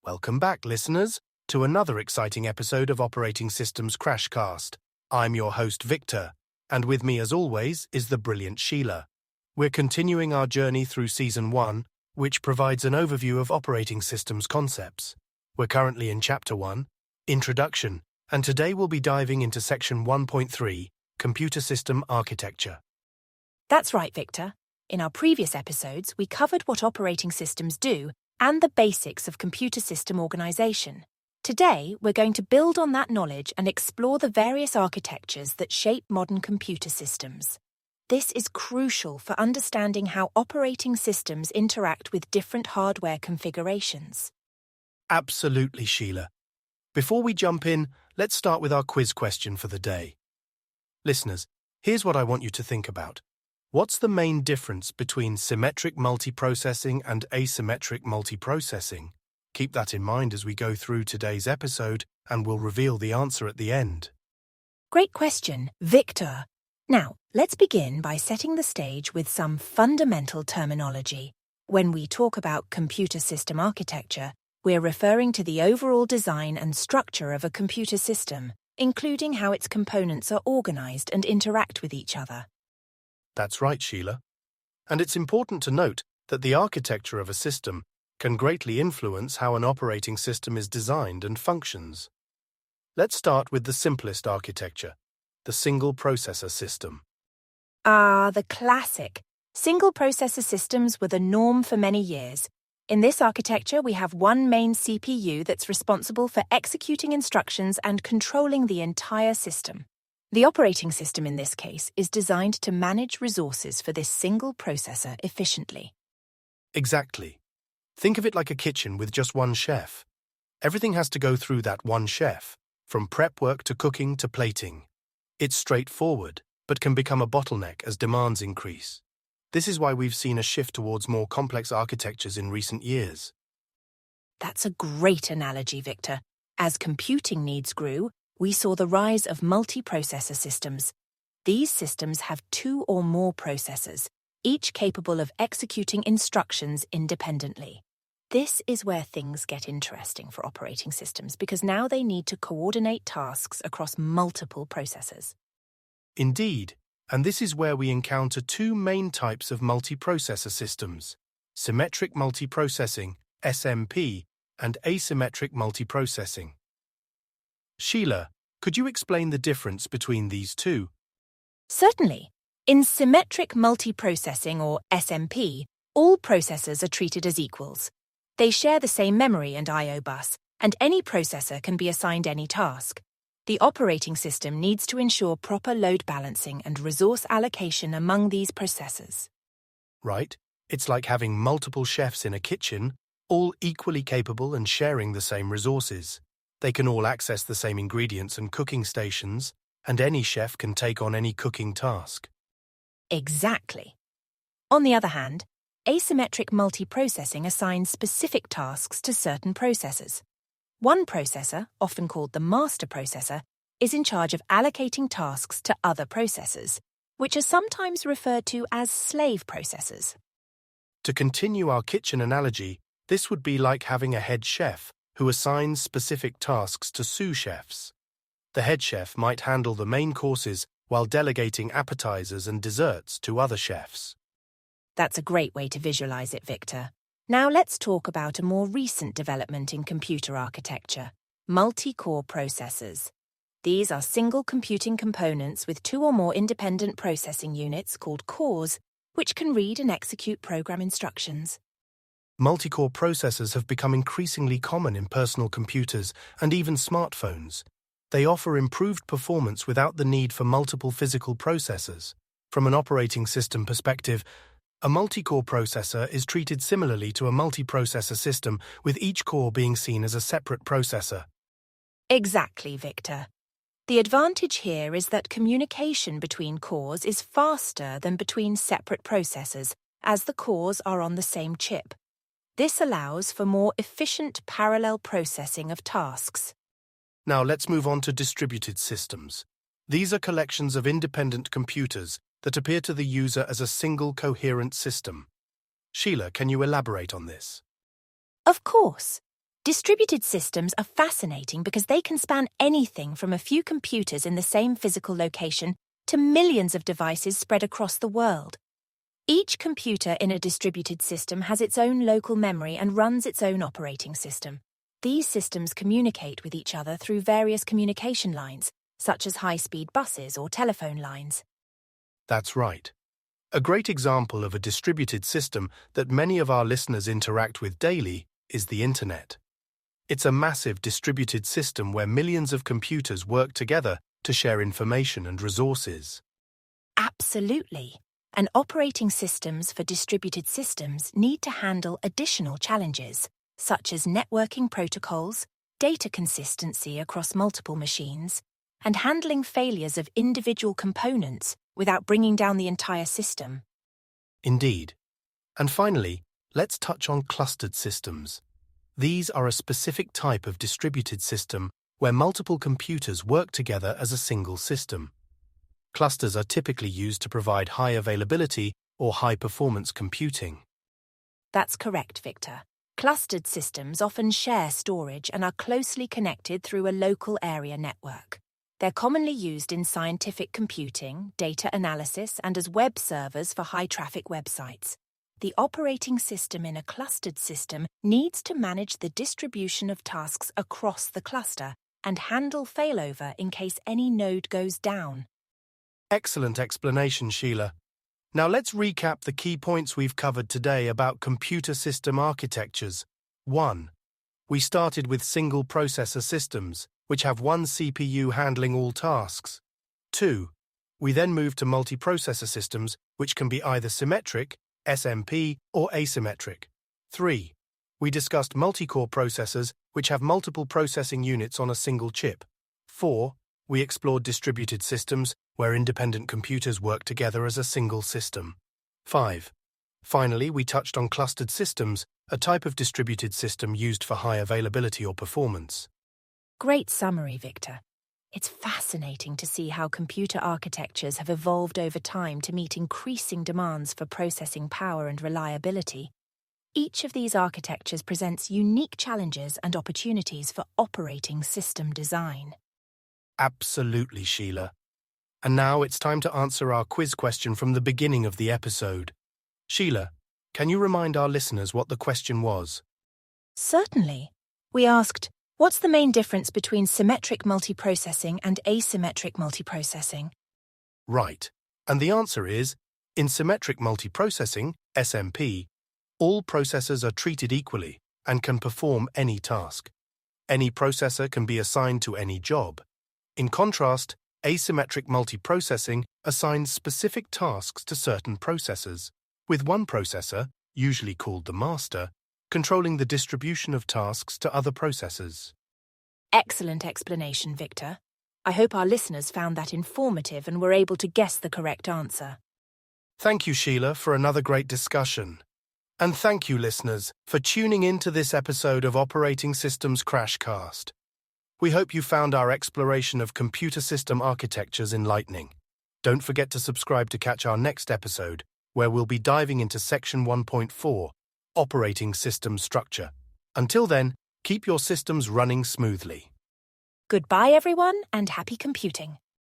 Welcome back, listeners, to another exciting episode of Operating Systems Crashcast. I'm your host, Victor, and with me, as always, is the brilliant Sheila. We're continuing our journey through Season 1, which provides an overview of operating systems concepts. We're currently in Chapter 1, Introduction, and today we'll be diving into Section 1.3, Computer System Architecture. That's right, Victor. In our previous episodes, we covered what operating systems do and the basics of computer system organization. Today, we're going to build on that knowledge and explore the various architectures that shape modern computer systems. This is crucial for understanding how operating systems interact with different hardware configurations. Absolutely, Sheila. Before we jump in, let's start with our quiz question for the day. Listeners, here's what I want you to think about. What's the main difference between symmetric multiprocessing and asymmetric multiprocessing? Keep that in mind as we go through today's episode, and we'll reveal the answer at the end. Great question, Victor. Now, let's begin by setting the stage with some fundamental terminology. When we talk about computer system architecture, we're referring to the overall design and structure of a computer system, including how its components are organized and interact with each other. That's right, Sheila. And it's important to note that the architecture of a system can greatly influence how an operating system is designed and functions. Let's start with the simplest architecture, the single processor system. The classic. Single processor systems were the norm for many years. In this architecture, we have one main CPU that's responsible for executing instructions and controlling the entire system. The operating system in this case is designed to manage resources for this single processor efficiently. Exactly. Think of it like a kitchen with just one chef. Everything has to go through that one chef, from prep work to cooking to plating. It's straightforward, but can become a bottleneck as demands increase. This is why we've seen a shift towards more complex architectures in recent years. That's a great analogy, Victor. As computing needs grew, we saw the rise of multiprocessor systems. These systems have two or more processors, each capable of executing instructions independently. This is where things get interesting for operating systems because now they need to coordinate tasks across multiple processors. Indeed, and this is where we encounter two main types of multiprocessor systems: symmetric multiprocessing, SMP, and asymmetric multiprocessing. Sheila, could you explain the difference between these two? Certainly. In symmetric multiprocessing, or SMP, all processors are treated as equals. They share the same memory and I/O bus, and any processor can be assigned any task. The operating system needs to ensure proper load balancing and resource allocation among these processors. Right. It's like having multiple chefs in a kitchen, all equally capable and sharing the same resources. They can all access the same ingredients and cooking stations, and any chef can take on any cooking task. Exactly. On the other hand, asymmetric multiprocessing assigns specific tasks to certain processors. One processor, often called the master processor, is in charge of allocating tasks to other processors, which are sometimes referred to as slave processors. To continue our kitchen analogy, this would be like having a head chef who assigns specific tasks to sous chefs. The head chef might handle the main courses while delegating appetizers and desserts to other chefs. That's a great way to visualize it, Victor. Now let's talk about a more recent development in computer architecture: multi-core processors. These are single computing components with two or more independent processing units called cores, which can read and execute program instructions. Multi-core processors have become increasingly common in personal computers and even smartphones. They offer improved performance without the need for multiple physical processors. From an operating system perspective, a multi-core processor is treated similarly to a multiprocessor system, with each core being seen as a separate processor. Exactly, Victor. The advantage here is that communication between cores is faster than between separate processors, as the cores are on the same chip. This allows for more efficient parallel processing of tasks. Now let's move on to distributed systems. These are collections of independent computers that appear to the user as a single coherent system. Sheila, can you elaborate on this? Of course. Distributed systems are fascinating because they can span anything from a few computers in the same physical location to millions of devices spread across the world. Each computer in a distributed system has its own local memory and runs its own operating system. These systems communicate with each other through various communication lines, such as high-speed buses or telephone lines. That's right. A great example of a distributed system that many of our listeners interact with daily is the Internet. It's a massive distributed system where millions of computers work together to share information and resources. Absolutely. And operating systems for distributed systems need to handle additional challenges, such as networking protocols, data consistency across multiple machines, and handling failures of individual components without bringing down the entire system. Indeed. And finally, let's touch on clustered systems. These are a specific type of distributed system where multiple computers work together as a single system. Clusters are typically used to provide high availability or high-performance computing. That's correct, Victor. Clustered systems often share storage and are closely connected through a local area network. They're commonly used in scientific computing, data analysis, and as web servers for high-traffic websites. The operating system in a clustered system needs to manage the distribution of tasks across the cluster and handle failover in case any node goes down. Excellent explanation, Sheila. Now let's recap the key points we've covered today about computer system architectures. 1. We started with single processor systems, which have one CPU handling all tasks. 2. We then moved to multiprocessor systems, which can be either symmetric, SMP, or asymmetric. 3. We discussed multi-core processors, which have multiple processing units on a single chip. 4. We explored distributed systems, where independent computers work together as a single system. 5. Finally, we touched on clustered systems, a type of distributed system used for high availability or performance. Great summary, Victor. It's fascinating to see how computer architectures have evolved over time to meet increasing demands for processing power and reliability. Each of these architectures presents unique challenges and opportunities for operating system design. Absolutely, Sheila. And now it's time to answer our quiz question from the beginning of the episode. Sheila, can you remind our listeners what the question was? Certainly. We asked, what's the main difference between symmetric multiprocessing and asymmetric multiprocessing? Right. And the answer is, in symmetric multiprocessing, SMP, all processors are treated equally and can perform any task. Any processor can be assigned to any job. In contrast, asymmetric multiprocessing assigns specific tasks to certain processors, with one processor, usually called the master, controlling the distribution of tasks to other processors. Excellent explanation, Victor. I hope our listeners found that informative and were able to guess the correct answer. Thank you, Sheila, for another great discussion. And thank you, listeners, for tuning in to this episode of Operating Systems Crashcast. We hope you found our exploration of computer system architectures enlightening. Don't forget to subscribe to catch our next episode, where we'll be diving into Section 1.4, Operating System Structure. Until then, keep your systems running smoothly. Goodbye, everyone, and happy computing.